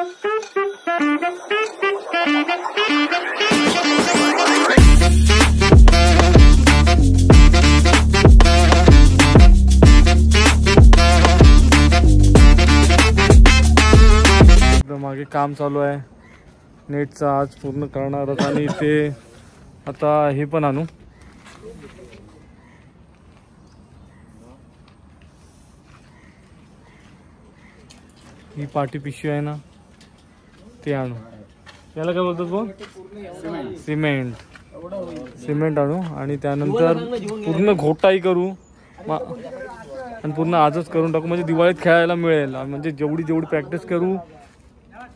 मागे काम चालू आहे नेटचं, आज पूर्ण करणार आणि ते आता हे पण आणू, ही पाटी पिशवी आहे ना ते आणू. याला काय बोलतात बघ, सिमेंट आणू आणि त्यानंतर पूर्ण घोटाई करू आणि पूर्ण आजच करून टाकू, म्हणजे दिवाळीत खेळायला मिळेल. म्हणजे जेवढी प्रॅक्टिस करू,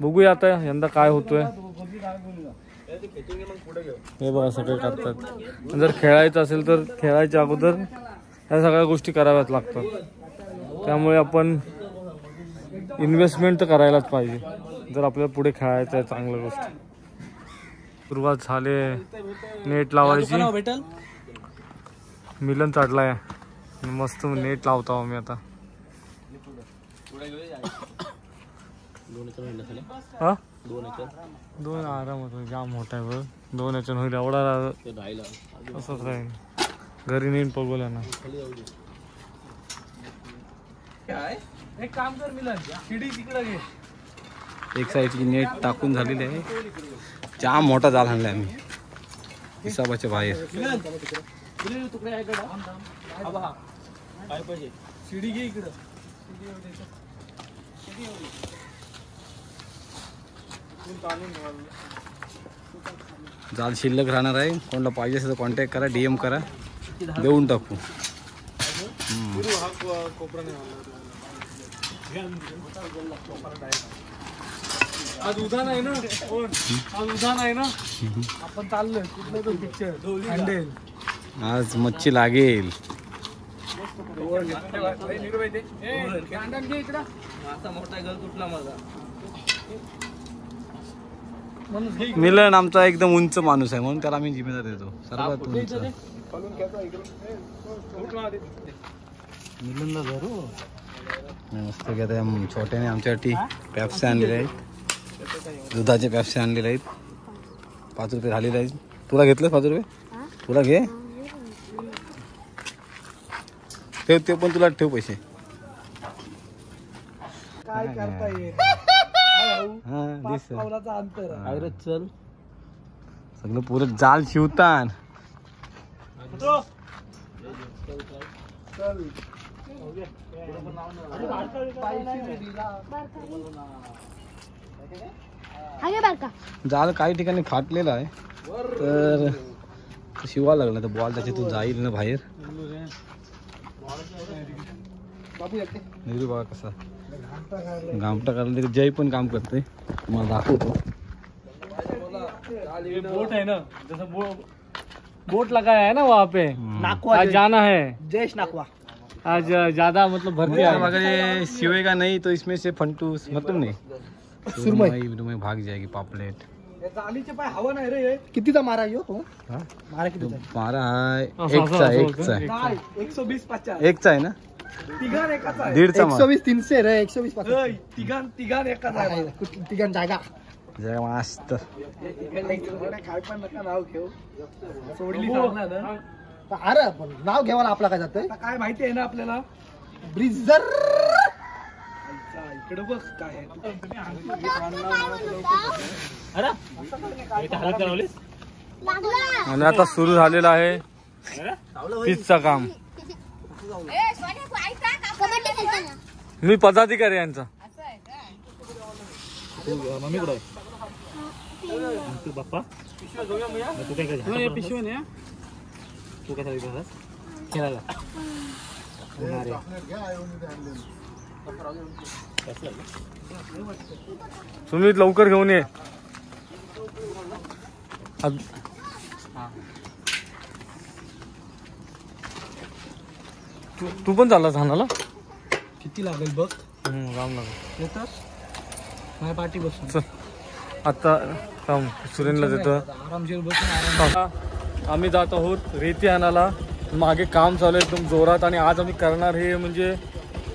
बघूया आता यंदा काय होतोय. हे बघा सगळे करतात. जर खेळायचं असेल तर खेळायच्या अगोदर ह्या सगळ्या गोष्टी कराव्याच लागतात. त्यामुळे आपण इन्व्हेस्टमेंट तर करायलाच पाहिजे जर आपल्याला पुढे खेळायचं आहे चांगल्या गोष्टी. सुरुवात झाले नेट लावायची, मिलन चढलाय मस्त नेट लावतो मी आता. हा 2 आरामात होईल, जाम मोठा आहे बघ, 2 याच्यानं होईल. एवढा असंच राहील, घरी नेऊन बघूया ना. एक काम कर मिलन, शिडी तिकडे घे. एक साईडची नेट टाकून झालेली आहे. जाम मोठा जाल आणलाय आम्ही हिसाबाच्या बाहेर. शिडी घे इकडं. जाल शिल्लक राहणार आहे. कोणाला पाहिजे असेल तर कॉन्टॅक्ट करा, DM करा, देऊन टाकू. आज उधाण आहे ना, आज उधाण आहे ना, आपण चाललोय कुठलं तो पिक्चर हँडेल. आज मच्छी लागेल. मिलन आमचा एकदम उंच माणूस आहे म्हणून त्याला आम्ही जिम्मेदार देतो. सर्वात उंच मिलनला धरू मस्त. छोट्याने आमच्यासाठी पॅप्सी आणलेले आहेत, दुधाचे पॅप्सी आणलेले आहेत. 5 रुपये झालेले आहेत. तुला घेतलं 5 रुपये? तुला घे, ठेव ते पण तुला ठेव पैसे. काय करता येईल चल सगळं पुरं जाल शिवतान. जाल काही ठिकाणी फाटलेला आहे तर शिवा लागला तर बॉल त्याच्यातून जाईल ना बाहेर. बघा कसा घामटा करायला तरी जय पण काम करते, तुम्हाला दाखवतो. बोट है ना, जैसा बोट लगाया है ना वहाँ पे, आज जाना है जयेश नाकवा. आज ज्यादा मतलब भरती है. अगर ये शिवेगा नहीं तो इसमें से फंटू मतलब नहीं सुरमई भाग जाएगी. पापलेट हवा नाही रे. कितीचा मारा यो तो? मारा किती? मारा आहे एकचा 120-50 एकचा आहे ना, तिघान एकाचा आहे. 120-300 रे. 120-50 तिघान एकाचा आहे. तिघान जागा जय मस्त. काय पण नका नाव घेऊ, सोडली सांगणार ना. अरे पण नाव घ्यावाला आपला काय जातंय काय माहिती आहे ना आपल्याला. ब्रिजर इकडे बघ काय आहे. आणि आता सुरू झालेलं आहे पिचचं काम. मी पदाधिकारी यांचा. मम्मी कुठे बाप्पा पिशवी नाही तू कसा खेळायला तुम्ही लवकर घेऊन ये. तू पण चालला झाला. किती लागेल बघ. राम लागेल येतात माझ्या पाठी बसून. चल आता सुरेनला देतो. आरामशीर बसून आम्ही जात आहोत रेती आणायला. मागे काम चालू आहे एकदम जोरात आणि आज आम्ही करणार हे म्हणजे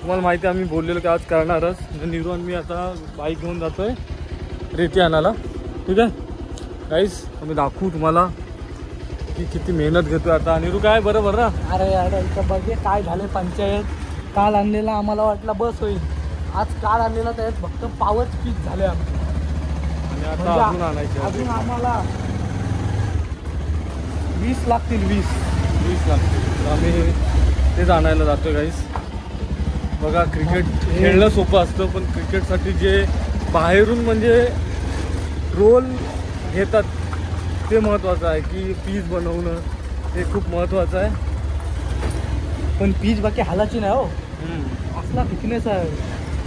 तुम्हाला माहिती आहे आम्ही बोललेलो की आज करणारच. नीरू आणि मी आता बाईक घेऊन जातोय रेती आणायला. ठीक आहे गाईस, आम्ही दाखवू तुम्हाला की किती मेहनत घेतोय आता. आणि काय बरोबर ना. अरे अरे इथं बघे काय झाले पंचायत. काल आणलेला आम्हाला वाटलं बस होईल, आज काल आणलेला त्यात फक्त 5 पीस झाले आमचे. आणि आता म्हणजे अजून आणायचे, अजून आम्हाला 20 लागतील. 20 लागतील. तर आम्ही तेच आणायला जातोय गाईस. बघा क्रिकेट खेळणं सोपं असतं, पण क्रिकेटसाठी जे बाहेरून म्हणजे रोल घेतात ते महत्त्वाचं आहे. की पीच बनवणं हे खूप महत्त्वाचं आहे. पण पीच बाकी हालाची नाही हो, असला थिकनेस आहे.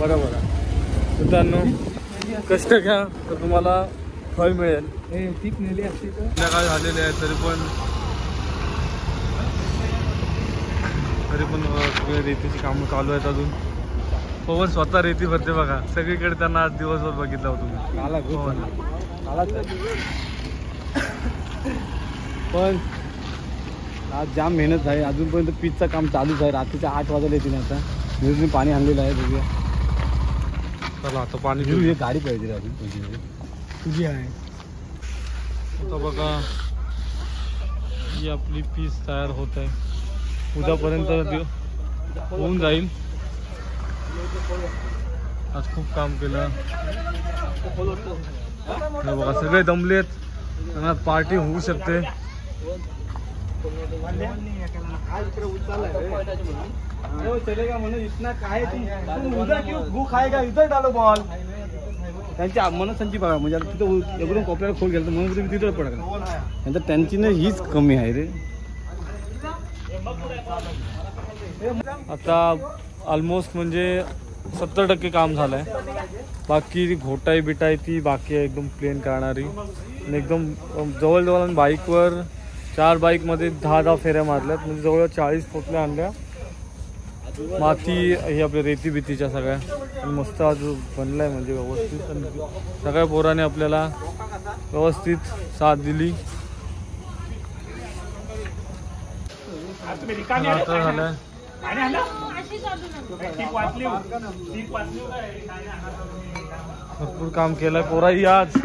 बरोबर आहे. मित्रांनो कष्ट घ्या तर तुम्हाला फळ मिळेल. हे पीक नेली असती तर. संध्याकाळ झालेले आहे तरी पण सगळे रेतीची कामं चालू आहेत अजून. पवन स्वतः रेती भरते बघा. सगळीकडे त्यांना आज दिवसभर बघितला होतो तुम्ही. पण आज जाम मेहनत आहे. अजूनपर्यंत पीचचं काम चालूच आहे. रात्रीच्या 8 वाजले येतील. आता मी पाणी आणलेलं आहे. बघूया. चला आता पाणी घेऊ. एक गाडी पाहिजे अजून तुझी आहे. आता बघा ही आपली पीस तयार होत आहे. उद्यापर्यंत होऊन जाईल. आज खूप काम केलं. हे बघा सगळे दमलेत. त्यांना पार्टी होऊ शकते. चलेगा म्हणून इतना काय उधर क्यों गु खाएगा, इधर डालो बॉल. त्यांची मनसांची बघा. म्हणजे आता तिथं एवढून कोपऱ्याला खोल गेलं तर म्हणून तुम्ही तिथं पडला. नंतर त्यांची ना हीच कमी आहे रे. आता ऑलमोस्ट म्हणजे 70% काम झालं आहे. बाकी घोटाई बिटाई ती बाकी आहे एकदम प्लेन करणारी. आणि एकदम जवळजवळ बाईकवर 4 बाईकमध्ये 10 फेऱ्या मारल्यात. म्हणजे जवळ 40 पोटल्या आणल्या. माती ही आपल्या रेती बितीच्या सगळ्या. आणि मस्त आज बनला आहे म्हणजे व्यवस्थित. आणि सगळ्या पोराने आपल्याला व्यवस्थित साथ दिली. आता झालं भरपूर काम केलंय पोराही आज.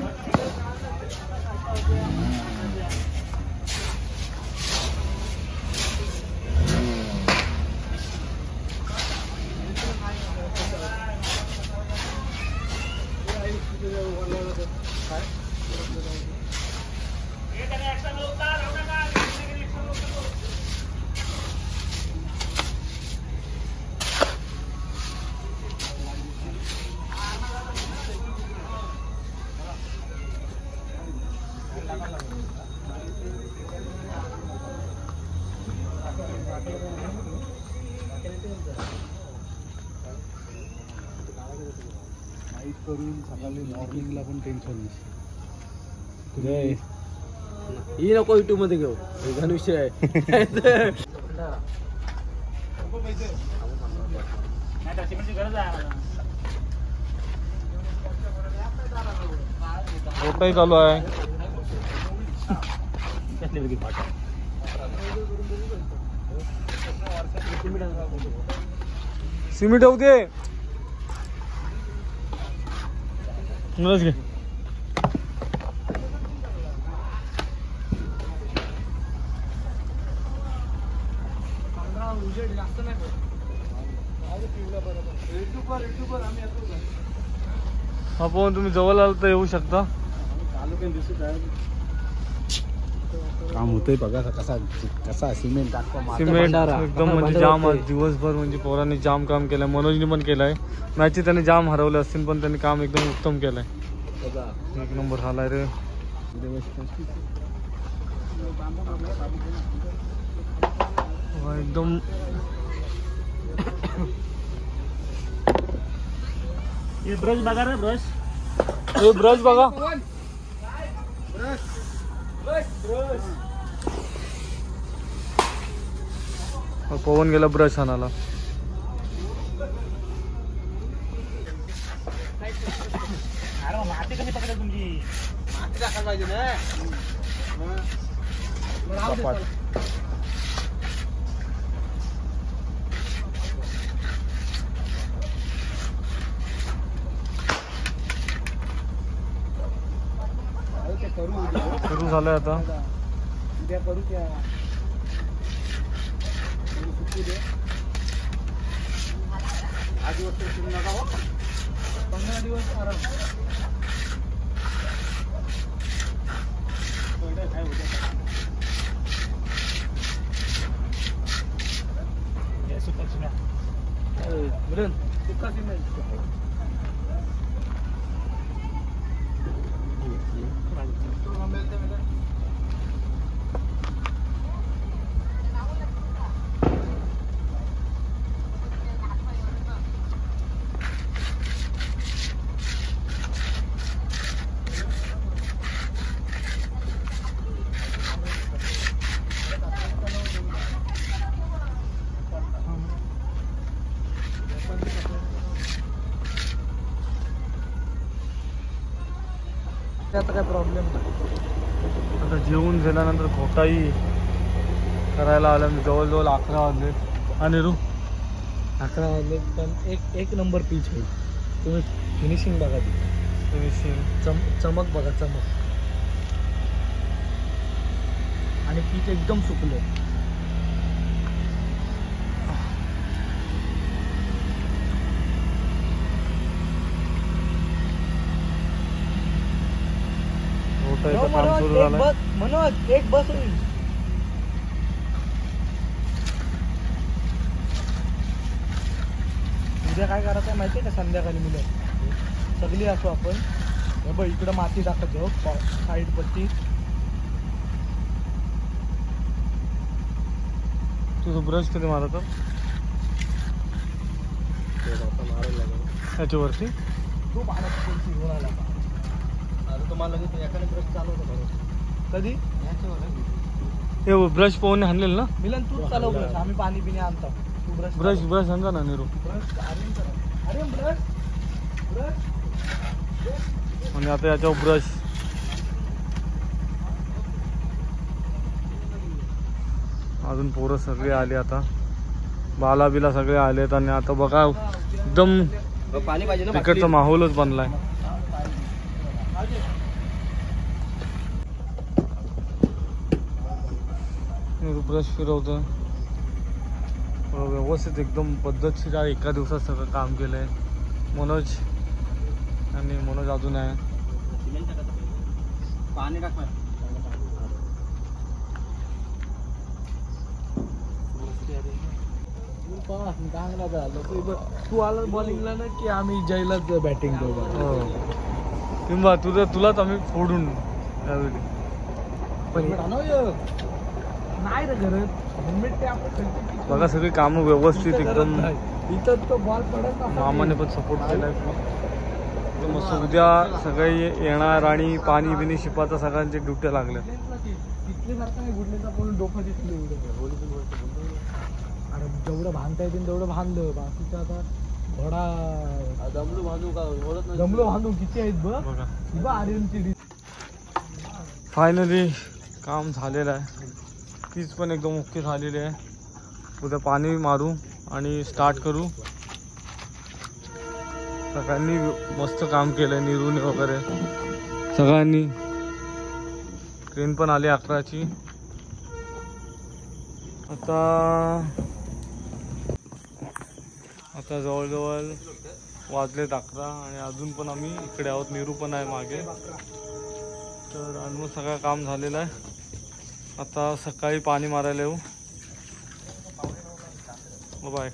करून सकाळी मॉर्निंगला पण टेन्शन नसते. ही नको युट्यूब मध्ये घेऊ, वेगळा विषय आहे. रोटाई चालू आहे. सिमेंट होऊ दे. घे. हा पण तुम्ही जवळ आला तर येऊ शकता. काम होतंय बघा. कसा सिमेंट सिमेंट एकदम म्हणजे जाम. आज दिवसभर म्हणजे पोरांनी जाम काम केलंय. मनोजने पण केलंय. मॅचची त्यांनी जाम हरवले असतील पण त्यांनी काम एकदम उत्तम केलंय. एक नंबर झालाय रे. एकदम ब्रश बघा रे. ब्रश ब्रश बघा. पवन गेला ब्रश आणायला. माती कशी पकडा तुमची. माती टाकायला पाहिजे ना. सुरू झालंय आता. उद्या करू त्या सुट्टी दे. आधी वस्तू सुरू नका हो. 15 दिवस आराम. काय होतं सुका चिना बरं सुका चिना त्याचा काय प्रॉब्लेम नाही. आता जेवून झाल्यानंतर घोटाई करायला आलं. मी जवळजवळ 11 वाजले. आणि रू 11 वाजले पण एक नंबर पीच होईल. तुम्ही फिनिशिंग बघा ती फिनिशिंग चमक बघा चमक. आणि पीच एकदम सुकले. घोटाईचं काम सुरू झालं. मनोज एक बस होईल. उद्या काय करायचं आहे माहिती आहे का? संध्याकाळी मुलं सगळी असो आपण हे बघ इकडं माती टाकत जाऊ साईड पट्टी. तुझं ब्रश कधी मारत त्याच्यावरती तू भारत घेऊन आला का? आता तुम्हाला एखादा ब्रश चालवतो कधी हे ब्रश पाहून आणलेलं ना. मिलन तूच चालव ब्रश. आम्ही पाणी पिणे आणतो. तू ब्रश ब्रश आणजा ना निरू. अरे ब्रश ब्रश आणि आता याच्यावर ब्रश अजून पोरं सगळे आले. आता बाला बिला सगळे आलेत. आणि आता बघा एकदम पाणी पाहिजे. तिकडचा माहोलच बनलाय. ब्रश फिरवतं व्यवस्थित एकदम पद्धतशीर एका दिवसात सगळं काम केलंय मनोज. आणि मनोज अजून आहे. पाणी टाक. चांगला झालं तू आला बॉलिंगला ना की आम्ही जयलाच बॅटिंग करू. किंवा तुलाच आम्ही फोडून त्यावेळी. नाही रे घरात हेल्मेट ते आपण बघा सगळी कामं व्यवस्थित एकदम. इथं तो बॉल पडत मामाने पण सपोर्ट केलाय. मस्त उद्या सगळे येणार आणि पाणी बिनी शिपाचा सगळ्यांच्या ड्युट्या लागल्या. तिथले सारखं नाही गुडलेचा पण डोकं तिथले एवढं. अरे जेवढं बांधता येतील तेवढं बांधलं. बाकीचं आता घोडा दमलो बांधू का दमलो बांधू किती आहेत बघा आर्यनची. फायनली काम झालेलं आहे. तीच पण एकदम ओके झालेली आहे. उद्या पाणी मारू आणि स्टार्ट करू. सगळ्यांनी मस्त काम केलंय. निरूने वगैरे सगळ्यांनी. ट्रेन पण आली 11ची. आता जवळजवळ वाजलेत 11 आणि अजून पण आम्ही इकडे आहोत. निरू पण आहे मागे. तर ऑलमोस्ट सगळं काम झालेलं आहे. आता सकाळी पाणी मारायला येऊ. बाय.